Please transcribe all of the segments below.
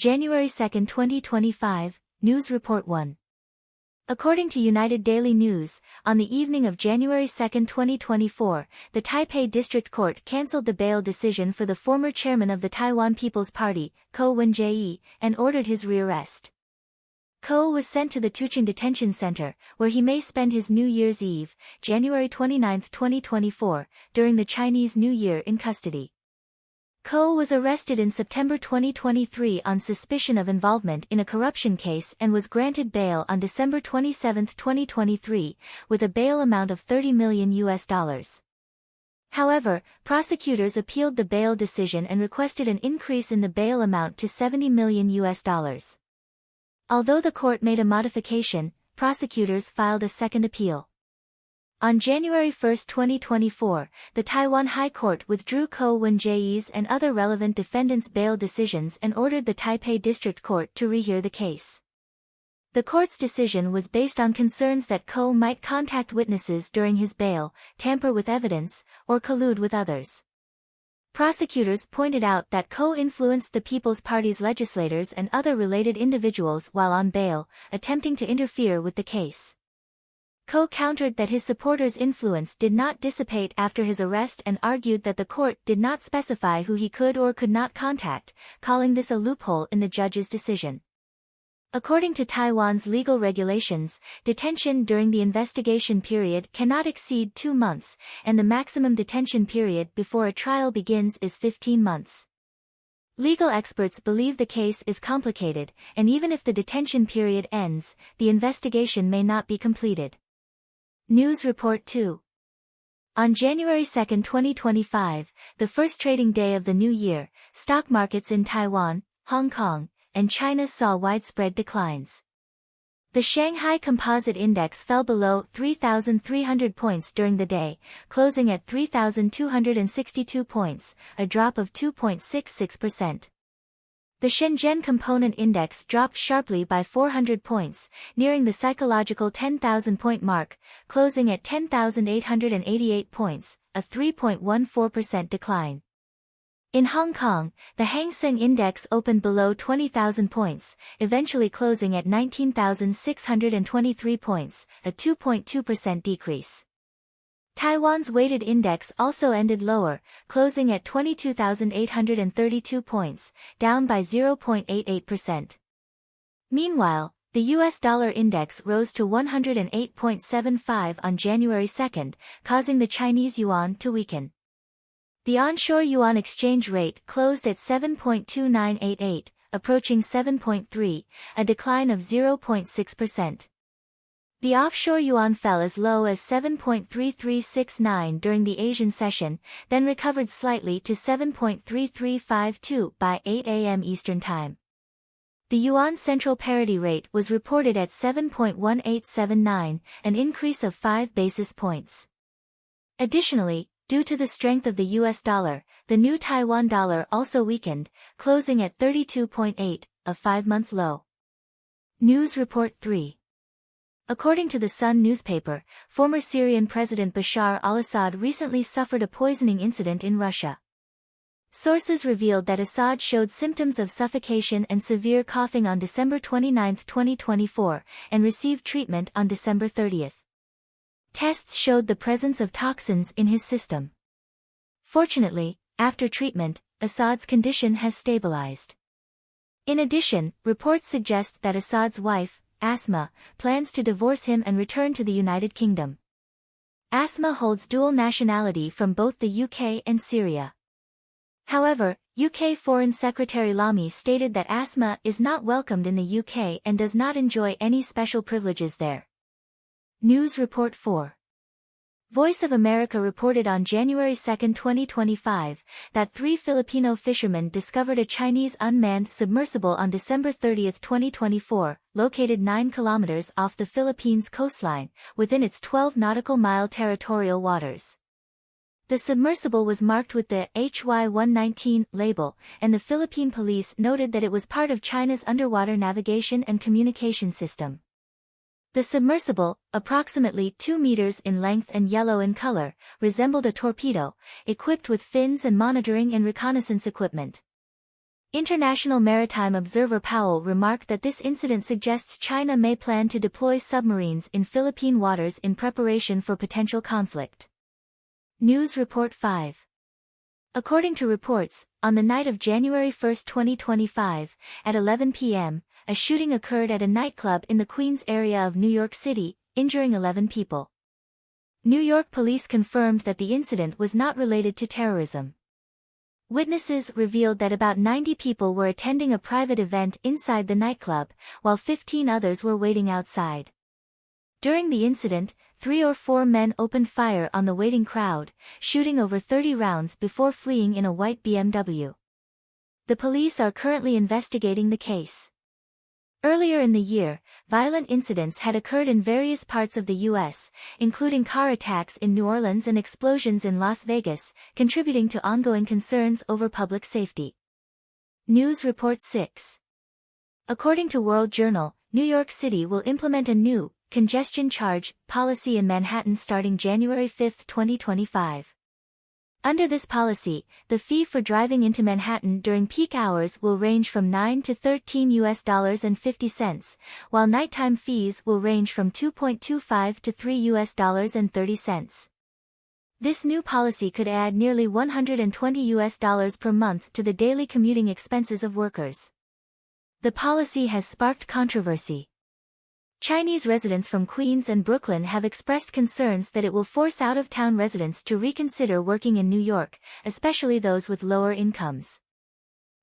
January 2, 2025, News Report 1. According to United Daily News, on the evening of January 2, 2024, the Taipei District Court cancelled the bail decision for the former chairman of the Taiwan People's Party, Ko Wen-jae, and ordered his rearrest. Ko was sent to the Tucheng Detention Center, where he may spend his New Year's Eve, January 29, 2024, during the Chinese New Year in custody. Ko was arrested in September 2023 on suspicion of involvement in a corruption case and was granted bail on December 27, 2023, with a bail amount of $30 million. However, prosecutors appealed the bail decision and requested an increase in the bail amount to $70 million. Although the court made a modification, prosecutors filed a second appeal. On January 1, 2024, the Taiwan High Court withdrew Ko Wen-jae's and other relevant defendants' bail decisions and ordered the Taipei District Court to rehear the case. The court's decision was based on concerns that Ko might contact witnesses during his bail, tamper with evidence, or collude with others. Prosecutors pointed out that Ko influenced the People's Party's legislators and other related individuals while on bail, attempting to interfere with the case. Ko countered that his supporters' influence did not dissipate after his arrest and argued that the court did not specify who he could or could not contact, calling this a loophole in the judge's decision. According to Taiwan's legal regulations, detention during the investigation period cannot exceed 2 months, and the maximum detention period before a trial begins is 15 months. Legal experts believe the case is complicated, and even if the detention period ends, the investigation may not be completed. News Report 2. On January 2, 2025, the first trading day of the new year, stock markets in Taiwan, Hong Kong, and China saw widespread declines. The Shanghai Composite Index fell below 3,300 points during the day, closing at 3,262 points, a drop of 2.66%. The Shenzhen Component Index dropped sharply by 400 points, nearing the psychological 10,000-point mark, closing at 10,888 points, a 3.14% decline. In Hong Kong, the Hang Seng Index opened below 20,000 points, eventually closing at 19,623 points, a 2.2% decrease. Taiwan's weighted index also ended lower, closing at 22,832 points, down by 0.88%. Meanwhile, the US dollar index rose to 108.75 on January 2, causing the Chinese yuan to weaken. The onshore yuan exchange rate closed at 7.2988, approaching 7.3, a decline of 0.6%. The offshore yuan fell as low as 7.3369 during the Asian session, then recovered slightly to 7.3352 by 8 a.m. Eastern Time. The yuan central parity rate was reported at 7.1879, an increase of 5 basis points. Additionally, due to the strength of the US dollar, the new Taiwan dollar also weakened, closing at 32.8, a 5-month low. News Report 3. According to the Sun newspaper, former Syrian President Bashar al-Assad recently suffered a poisoning incident in Russia. Sources revealed that Assad showed symptoms of suffocation and severe coughing on December 29, 2024, and received treatment on December 30. Tests showed the presence of toxins in his system. Fortunately, after treatment, Assad's condition has stabilized. In addition, reports suggest that Assad's wife, Asma, plans to divorce him and return to the United Kingdom. Asma holds dual nationality from both the UK and Syria. However, UK Foreign Secretary Lamy stated that Asma is not welcomed in the UK and does not enjoy any special privileges there. News Report 4. Voice of America reported on January 2, 2025, that 3 Filipino fishermen discovered a Chinese unmanned submersible on December 30, 2024, located 9 kilometers off the Philippines coastline, within its 12 nautical mile territorial waters. The submersible was marked with the HY-119 label, and the Philippine police noted that it was part of China's underwater navigation and communication system. The submersible, approximately 2 meters in length and yellow in color, resembled a torpedo, equipped with fins and monitoring and reconnaissance equipment. International Maritime Observer Powell remarked that this incident suggests China may plan to deploy submarines in Philippine waters in preparation for potential conflict. News Report 5. According to reports, on the night of January 1, 2025, at 11 p.m., a shooting occurred at a nightclub in the Queens area of New York City, injuring 11 people. New York police confirmed that the incident was not related to terrorism. Witnesses revealed that about 90 people were attending a private event inside the nightclub, while 15 others were waiting outside. During the incident, 3 or 4 men opened fire on the waiting crowd, shooting over 30 rounds before fleeing in a white BMW. The police are currently investigating the case. Earlier in the year, violent incidents had occurred in various parts of the U.S., including car attacks in New Orleans and explosions in Las Vegas, contributing to ongoing concerns over public safety. News Report 6. According to World Journal, New York City will implement a new congestion charge policy in Manhattan starting January 5, 2025. Under this policy, the fee for driving into Manhattan during peak hours will range from $9 to $13.50, while nighttime fees will range from $2.25 to $3.30. This new policy could add nearly $120 per month to the daily commuting expenses of workers. The policy has sparked controversy. Chinese residents from Queens and Brooklyn have expressed concerns that it will force out-of-town residents to reconsider working in New York, especially those with lower incomes.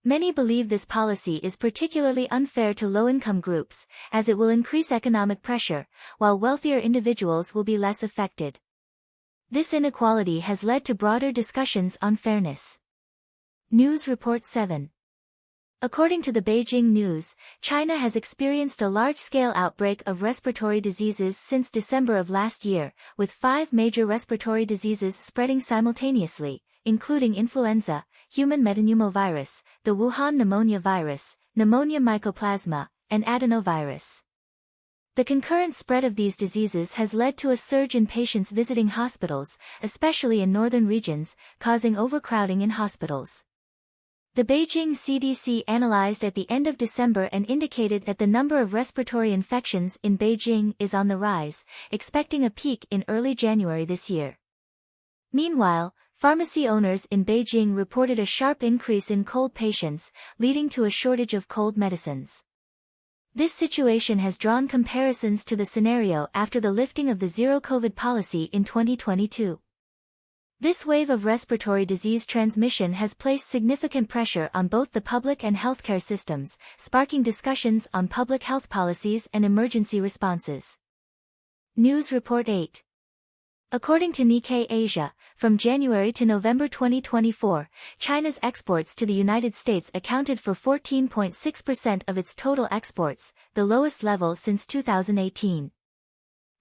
Many believe this policy is particularly unfair to low-income groups, as it will increase economic pressure, while wealthier individuals will be less affected. This inequality has led to broader discussions on fairness. News Report 7. According to the Beijing News, China has experienced a large-scale outbreak of respiratory diseases since December of last year, with 5 major respiratory diseases spreading simultaneously, including influenza, human metapneumovirus, the Wuhan pneumonia virus, pneumonia mycoplasma, and adenovirus. The concurrent spread of these diseases has led to a surge in patients visiting hospitals, especially in northern regions, causing overcrowding in hospitals. The Beijing CDC analyzed at the end of December and indicated that the number of respiratory infections in Beijing is on the rise, expecting a peak in early January this year. Meanwhile, pharmacy owners in Beijing reported a sharp increase in cold patients, leading to a shortage of cold medicines. This situation has drawn comparisons to the scenario after the lifting of the zero-COVID policy in 2022. This wave of respiratory disease transmission has placed significant pressure on both the public and healthcare systems, sparking discussions on public health policies and emergency responses. News Report 8. According to Nikkei Asia, from January to November 2024, China's exports to the United States accounted for 14.6% of its total exports, the lowest level since 2018.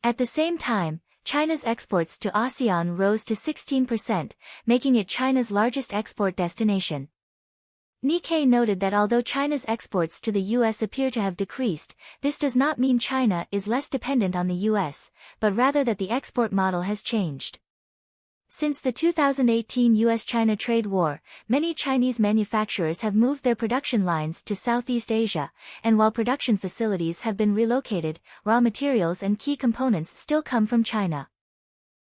At the same time, China's exports to ASEAN rose to 16%, making it China's largest export destination. Nikkei noted that although China's exports to the U.S. appear to have decreased, this does not mean China is less dependent on the U.S., but rather that the export model has changed. Since the 2018 U.S.-China trade war, many Chinese manufacturers have moved their production lines to Southeast Asia, and while production facilities have been relocated, raw materials and key components still come from China.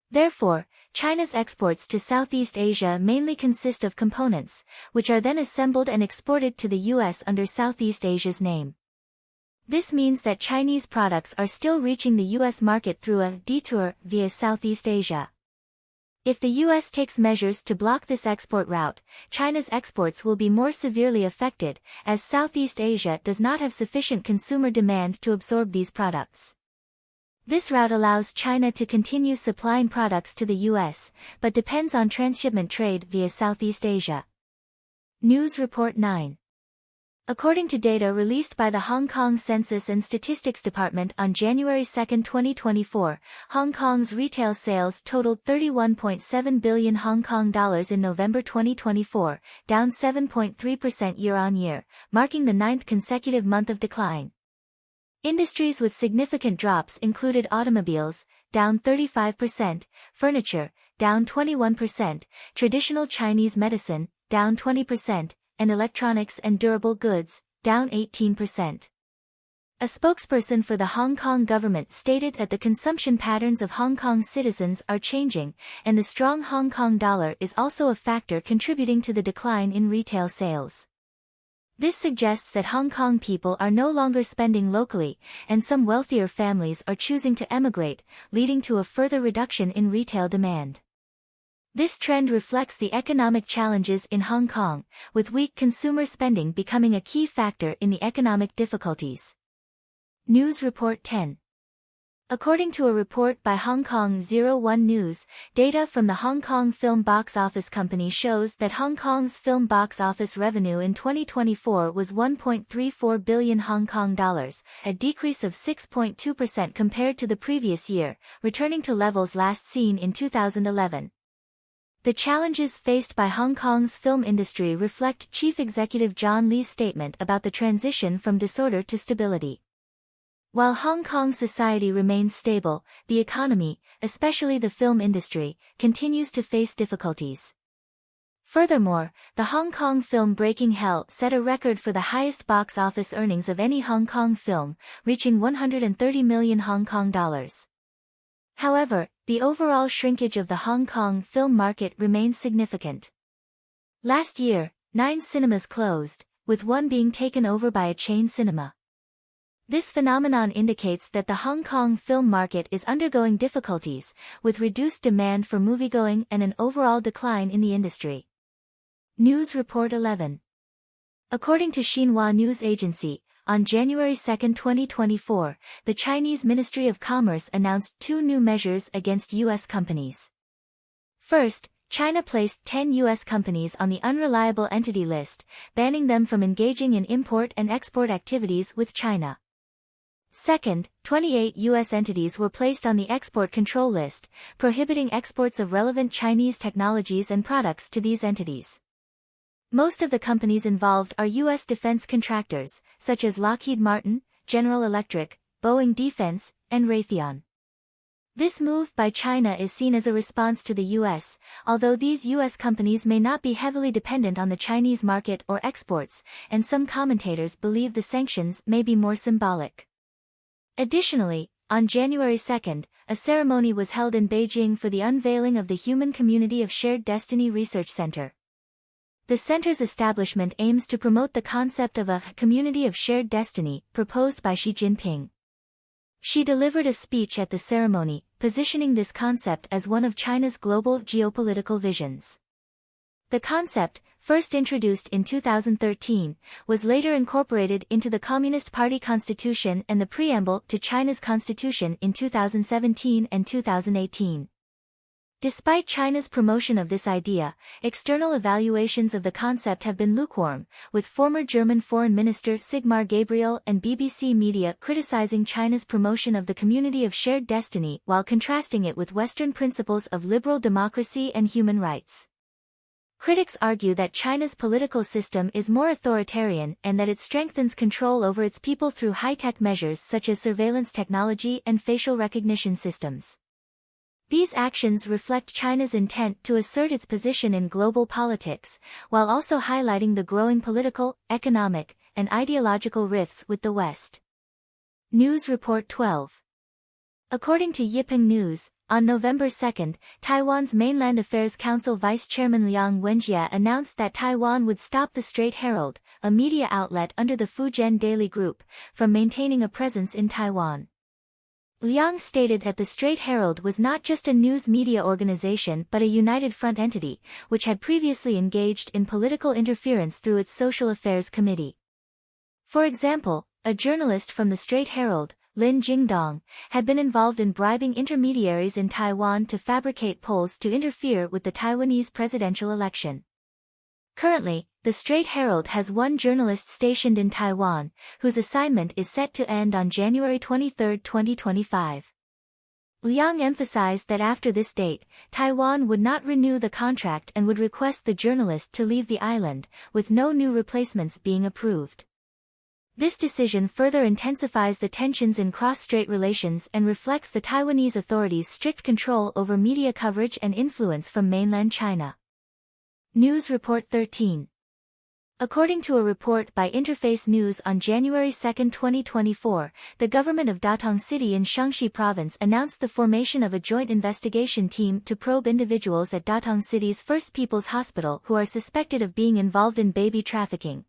Therefore, China's exports to Southeast Asia mainly consist of components, which are then assembled and exported to the U.S. under Southeast Asia's name. This means that Chinese products are still reaching the U.S. market through a detour via Southeast Asia. If the U.S. takes measures to block this export route, China's exports will be more severely affected, as Southeast Asia does not have sufficient consumer demand to absorb these products. This route allows China to continue supplying products to the U.S., but depends on transshipment trade via Southeast Asia. News Report 9. According to data released by the Hong Kong Census and Statistics Department on January 2, 2024, Hong Kong's retail sales totaled 31.7 billion Hong Kong dollars in November 2024, down 7.3% year-on-year, marking the 9th consecutive month of decline. Industries with significant drops included automobiles, down 35%, furniture, down 21%, traditional Chinese medicine, down 20%, and electronics and durable goods, down 18%. A spokesperson for the Hong Kong government stated that the consumption patterns of Hong Kong citizens are changing, and the strong Hong Kong dollar is also a factor contributing to the decline in retail sales. This suggests that Hong Kong people are no longer spending locally, and some wealthier families are choosing to emigrate, leading to a further reduction in retail demand. This trend reflects the economic challenges in Hong Kong, with weak consumer spending becoming a key factor in the economic difficulties. News Report 10. According to a report by Hong Kong 01 News, data from the Hong Kong Film Box Office Company shows that Hong Kong's film box office revenue in 2024 was 1.34 billion Hong Kong dollars, a decrease of 6.2% compared to the previous year, returning to levels last seen in 2011. The challenges faced by Hong Kong's film industry reflect Chief Executive John Lee's statement about the transition from disorder to stability. While Hong Kong society remains stable, the economy, especially the film industry, continues to face difficulties. Furthermore, the Hong Kong film Breaking Hell set a record for the highest box office earnings of any Hong Kong film, reaching 130 million Hong Kong dollars. However, the overall shrinkage of the Hong Kong film market remains significant. Last year, 9 cinemas closed, with one being taken over by a chain cinema. This phenomenon indicates that the Hong Kong film market is undergoing difficulties, with reduced demand for moviegoing and an overall decline in the industry. News Report 11. According to Xinhua News Agency, on January 2, 2024, the Chinese Ministry of Commerce announced 2 new measures against U.S. companies. First, China placed 10 U.S. companies on the unreliable entity list, banning them from engaging in import and export activities with China. Second, 28 U.S. entities were placed on the export control list, prohibiting exports of relevant Chinese technologies and products to these entities. Most of the companies involved are U.S. defense contractors, such as Lockheed Martin, General Electric, Boeing Defense, and Raytheon. This move by China is seen as a response to the U.S., although these U.S. companies may not be heavily dependent on the Chinese market or exports, and some commentators believe the sanctions may be more symbolic. Additionally, on January 2, a ceremony was held in Beijing for the unveiling of the Human Community of Shared Destiny Research Center. The center's establishment aims to promote the concept of a community of shared destiny, proposed by Xi Jinping. She delivered a speech at the ceremony, positioning this concept as one of China's global geopolitical visions. The concept, first introduced in 2013, was later incorporated into the Communist Party Constitution and the preamble to China's constitution in 2017 and 2018. Despite China's promotion of this idea, external evaluations of the concept have been lukewarm, with former German Foreign Minister Sigmar Gabriel and BBC Media criticizing China's promotion of the community of shared destiny while contrasting it with Western principles of liberal democracy and human rights. Critics argue that China's political system is more authoritarian and that it strengthens control over its people through high-tech measures such as surveillance technology and facial recognition systems. These actions reflect China's intent to assert its position in global politics, while also highlighting the growing political, economic, and ideological rifts with the West. News Report 12. According to Yipeng News, on November 2, Taiwan's Mainland Affairs Council Vice Chairman Liang Wenjie announced that Taiwan would stop the Strait Herald, a media outlet under the Fujian Daily Group, from maintaining a presence in Taiwan. Liang stated that the Strait Herald was not just a news media organization but a united front entity, which had previously engaged in political interference through its Social Affairs Committee. For example, a journalist from the Strait Herald, Lin Jingdong, had been involved in bribing intermediaries in Taiwan to fabricate polls to interfere with the Taiwanese presidential election. Currently, the Strait Herald has one journalist stationed in Taiwan, whose assignment is set to end on January 23, 2025. Liang emphasized that after this date, Taiwan would not renew the contract and would request the journalist to leave the island, with no new replacements being approved. This decision further intensifies the tensions in cross-strait relations and reflects the Taiwanese authorities' strict control over media coverage and influence from mainland China. News Report 13. According to a report by Interface News on January 2, 2024, the government of Datong City in Shaanxi Province announced the formation of a joint investigation team to probe individuals at Datong City's First People's Hospital who are suspected of being involved in baby trafficking.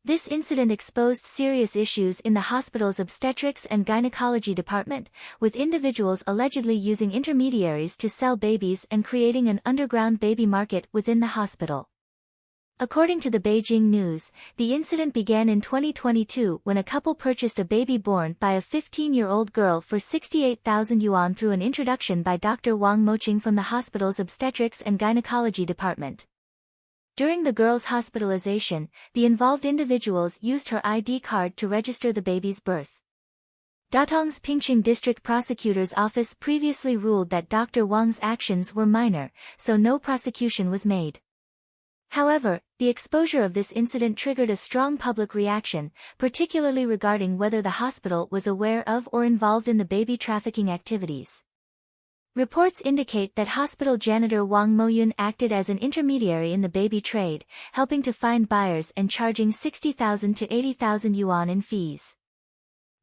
This incident exposed serious issues in the hospital's obstetrics and gynecology department, with individuals allegedly using intermediaries to sell babies and creating an underground baby market within the hospital. According to the Beijing News, the incident began in 2022 when a couple purchased a baby born by a 15-year-old girl for 68,000 yuan through an introduction by Dr. Wang Moqing from the hospital's obstetrics and gynecology department. During the girl's hospitalization, the involved individuals used her ID card to register the baby's birth. Datong's Pingqing District Prosecutor's Office previously ruled that Dr. Wang's actions were minor, so no prosecution was made. However, the exposure of this incident triggered a strong public reaction, particularly regarding whether the hospital was aware of or involved in the baby trafficking activities. Reports indicate that hospital janitor Wang Moyun acted as an intermediary in the baby trade, helping to find buyers and charging 60,000 to 80,000 yuan in fees.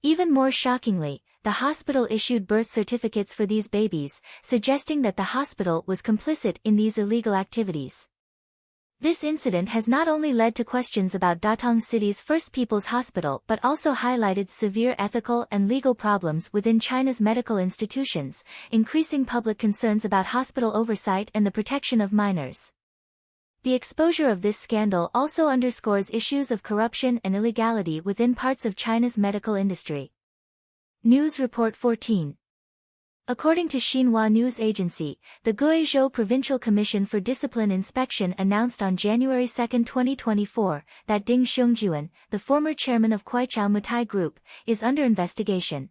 Even more shockingly, the hospital issued birth certificates for these babies, suggesting that the hospital was complicit in these illegal activities. This incident has not only led to questions about Datong City's First People's Hospital but also highlighted severe ethical and legal problems within China's medical institutions, increasing public concerns about hospital oversight and the protection of minors. The exposure of this scandal also underscores issues of corruption and illegality within parts of China's medical industry. News Report 14. According to Xinhua News Agency, the Guizhou Provincial Commission for Discipline Inspection announced on January 2, 2024, that Ding Xiongjuan, the former chairman of Kuaichao Mutai Group, is under investigation.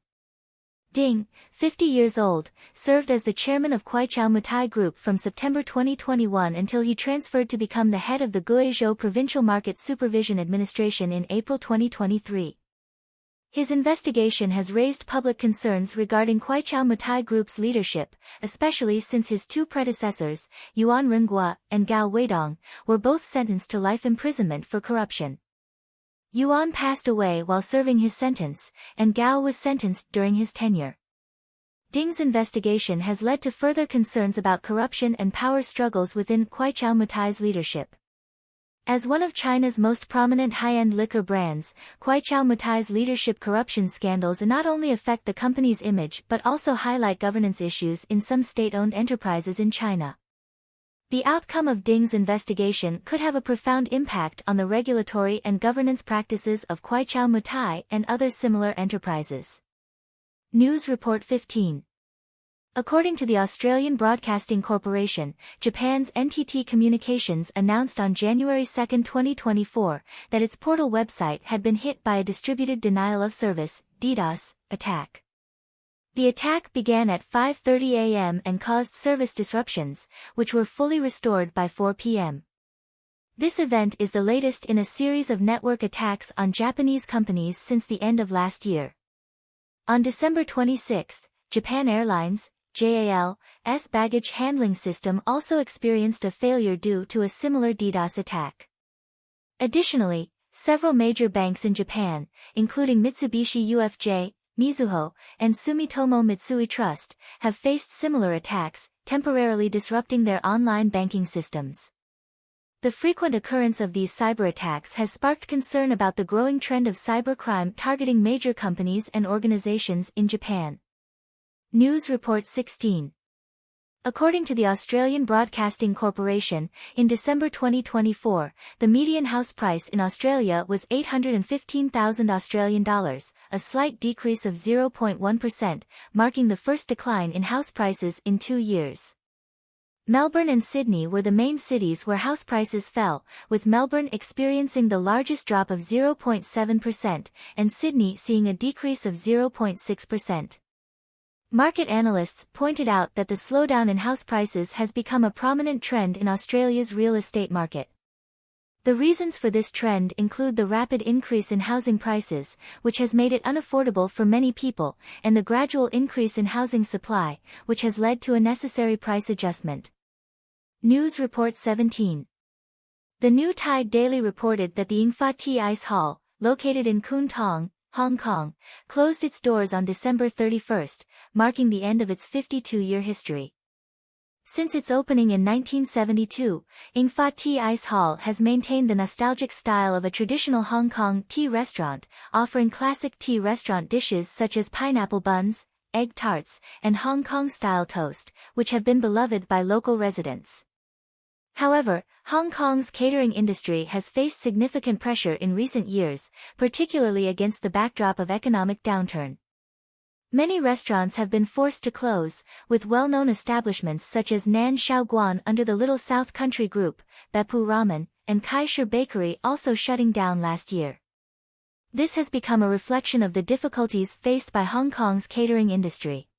Ding, 50 years old, served as the chairman of Kuaichao Mutai Group from September 2021 until he transferred to become the head of the Guizhou Provincial Market Supervision Administration in April 2023. His investigation has raised public concerns regarding Kuaichao Mutai Group's leadership, especially since his two predecessors, Yuan Renguo and Gao Weidong, were both sentenced to life imprisonment for corruption. Yuan passed away while serving his sentence, and Gao was sentenced during his tenure. Ding's investigation has led to further concerns about corruption and power struggles within Kuaichao Mutai's leadership. As one of China's most prominent high-end liquor brands, Kuaichao Mutai's leadership corruption scandals not only affect the company's image but also highlight governance issues in some state-owned enterprises in China. The outcome of Ding's investigation could have a profound impact on the regulatory and governance practices of Kuaichao Mutai and other similar enterprises. News Report 15. According to the Australian Broadcasting Corporation, Japan's NTT Communications announced on January 2, 2024, that its portal website had been hit by a distributed denial of service (DDoS) attack. The attack began at 5:30 a.m. and caused service disruptions, which were fully restored by 4 p.m. This event is the latest in a series of network attacks on Japanese companies since the end of last year. On December 26, Japan Airlines JAL's baggage handling system also experienced a failure due to a similar DDoS attack. Additionally, several major banks in Japan, including Mitsubishi UFJ, Mizuho, and Sumitomo Mitsui Trust, have faced similar attacks, temporarily disrupting their online banking systems. The frequent occurrence of these cyber attacks has sparked concern about the growing trend of cybercrime targeting major companies and organizations in Japan. News Report 16. According to the Australian Broadcasting Corporation, in December 2024, the median house price in Australia was $815,000 Australian dollars, a slight decrease of 0.1%, marking the first decline in house prices in 2 years. Melbourne and Sydney were the main cities where house prices fell, with Melbourne experiencing the largest drop of 0.7% and Sydney seeing a decrease of 0.6%. Market analysts pointed out that the slowdown in house prices has become a prominent trend in Australia's real estate market. The reasons for this trend include the rapid increase in housing prices, which has made it unaffordable for many people, and the gradual increase in housing supply, which has led to a necessary price adjustment. News Report 17. The New Tide Daily reported that the Ingfa Tea Ice Hall, located in Kwun Tong, Hong Kong, closed its doors on December 31, marking the end of its 52-year history. Since its opening in 1972, Ingfa Tea Ice Hall has maintained the nostalgic style of a traditional Hong Kong tea restaurant, offering classic tea restaurant dishes such as pineapple buns, egg tarts, and Hong Kong-style toast, which have been beloved by local residents. However, Hong Kong's catering industry has faced significant pressure in recent years, particularly against the backdrop of economic downturn. Many restaurants have been forced to close, with well-known establishments such as Nan Shaoguan under the Little South Country Group, Beppu Ramen, and Kai Shi Bakery also shutting down last year. This has become a reflection of the difficulties faced by Hong Kong's catering industry.